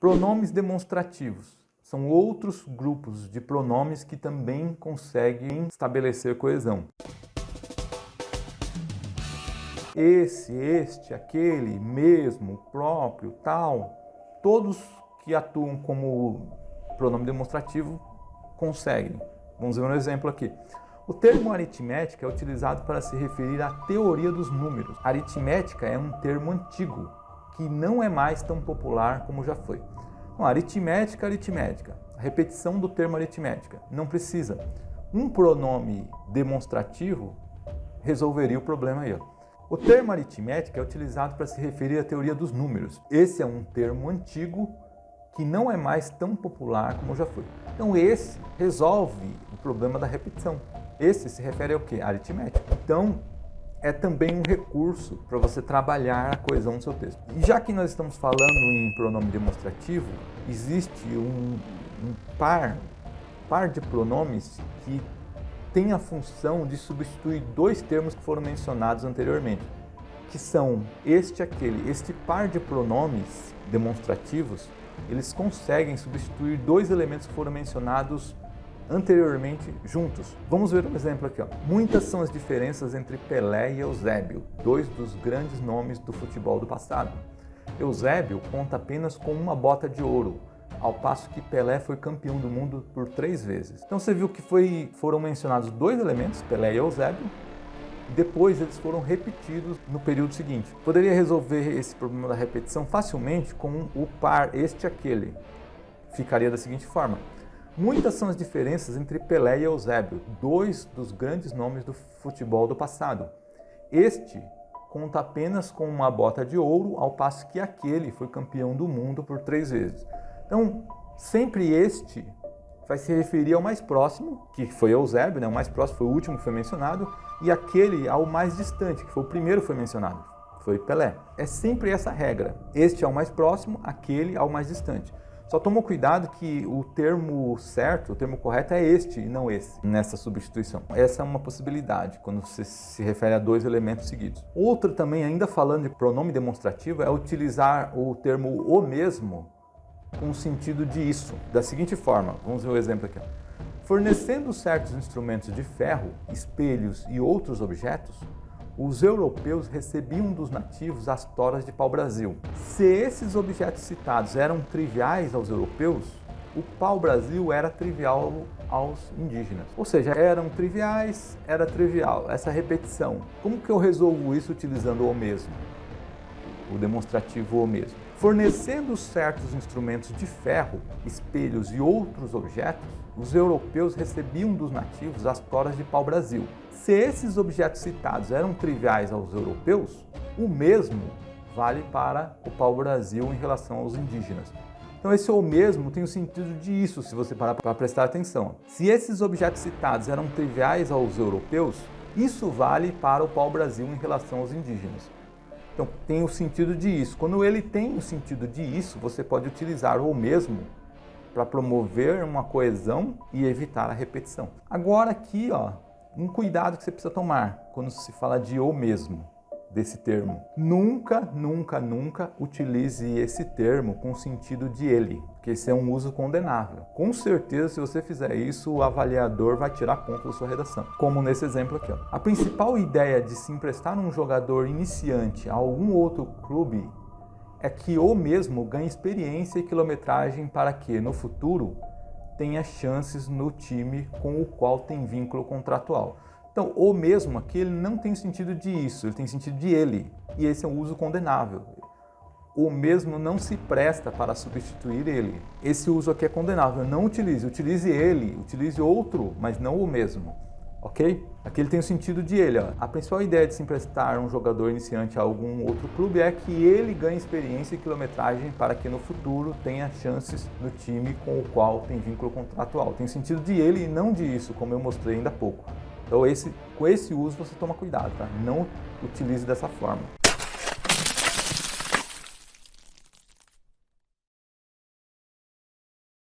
Pronomes demonstrativos. São outros grupos de pronomes que também conseguem estabelecer coesão. Esse, este, aquele, mesmo, próprio, tal, todos que atuam como pronome demonstrativo conseguem. Vamos ver um exemplo aqui. O termo aritmética é utilizado para se referir à teoria dos números. Aritmética é um termo antigo, que não é mais tão popular como já foi. Então, aritmética, aritmética. A repetição do termo aritmética. Não precisa. Um pronome demonstrativo resolveria o problema aí, ó. O termo aritmética é utilizado para se referir à teoria dos números. Esse é um termo antigo que não é mais tão popular como já foi. Então esse resolve o problema da repetição. Esse se refere ao quê? Aritmética. Então é também um recurso para você trabalhar a coesão do seu texto. E já que nós estamos falando em pronome demonstrativo, existe um par de pronomes que tem a função de substituir dois termos que foram mencionados anteriormente, que são este e aquele. Este par de pronomes demonstrativos, eles conseguem substituir dois elementos que foram mencionados anteriormente juntos. Vamos ver um exemplo aqui, ó. Muitas são as diferenças entre Pelé e Eusébio, dois dos grandes nomes do futebol do passado. Eusébio conta apenas com uma bota de ouro, ao passo que Pelé foi campeão do mundo por 3 vezes. Então você viu que foram mencionados dois elementos, Pelé e Eusébio, e depois eles foram repetidos no período seguinte. Poderia resolver esse problema da repetição facilmente com o par este e aquele. Ficaria da seguinte forma: muitas são as diferenças entre Pelé e Eusébio, dois dos grandes nomes do futebol do passado. Este conta apenas com uma bota de ouro, ao passo que aquele foi campeão do mundo por 3 vezes. Então, sempre este vai se referir ao mais próximo, que foi Eusébio, né? O mais próximo foi o último que foi mencionado, e aquele ao mais distante, que foi o primeiro que foi mencionado, foi Pelé. É sempre essa regra. Este é o mais próximo, aquele ao mais distante. Só toma cuidado que o termo certo, o termo correto é este e não esse, nessa substituição. Essa é uma possibilidade, quando você se refere a dois elementos seguidos. Outra também, ainda falando de pronome demonstrativo, é utilizar o termo o mesmo com o sentido de isso, da seguinte forma. Vamos ver o exemplo aqui. Fornecendo certos instrumentos de ferro, espelhos e outros objetos, os europeus recebiam dos nativos as toras de pau-brasil. Se esses objetos citados eram triviais aos europeus, o pau-brasil era trivial aos indígenas. Ou seja, eram triviais, era trivial. Essa repetição. Como que eu resolvo isso utilizando o mesmo? O demonstrativo o mesmo. Fornecendo certos instrumentos de ferro, espelhos e outros objetos, os europeus recebiam dos nativos as toras de pau-brasil. Se esses objetos citados eram triviais aos europeus, o mesmo vale para o pau-brasil em relação aos indígenas. Então esse o mesmo tem o sentido de isso, se você parar para prestar atenção. Se esses objetos citados eram triviais aos europeus, isso vale para o pau-brasil em relação aos indígenas. Então tem o sentido de isso. Quando ele tem o sentido de isso, você pode utilizar o mesmo para promover uma coesão e evitar a repetição. Agora aqui, ó, um cuidado que você precisa tomar quando se fala de o mesmo, desse termo. Nunca, nunca, nunca utilize esse termo com o sentido de ele, porque esse é um uso condenável. Com certeza, se você fizer isso, o avaliador vai tirar ponto da sua redação, como nesse exemplo aqui, ó. A principal ideia de se emprestar um jogador iniciante a algum outro clube é que o mesmo ganhe experiência e quilometragem para que, no futuro, tenha chances no time com o qual tem vínculo contratual. Então, o mesmo aqui, ele não tem sentido de isso, ele tem sentido de ele. E esse é um uso condenável. O mesmo não se presta para substituir ele. Esse uso aqui é condenável. Não utilize. Utilize ele, utilize outro, mas não o mesmo. Ok? Aqui ele tem o sentido de ele. Ó. A principal ideia de se emprestar um jogador iniciante a algum outro clube é que ele ganhe experiência e quilometragem para que no futuro tenha chances no time com o qual tem vínculo contratual. Tem o sentido de ele e não de isso, como eu mostrei ainda há pouco. Então com esse uso você toma cuidado, tá? Não utilize dessa forma.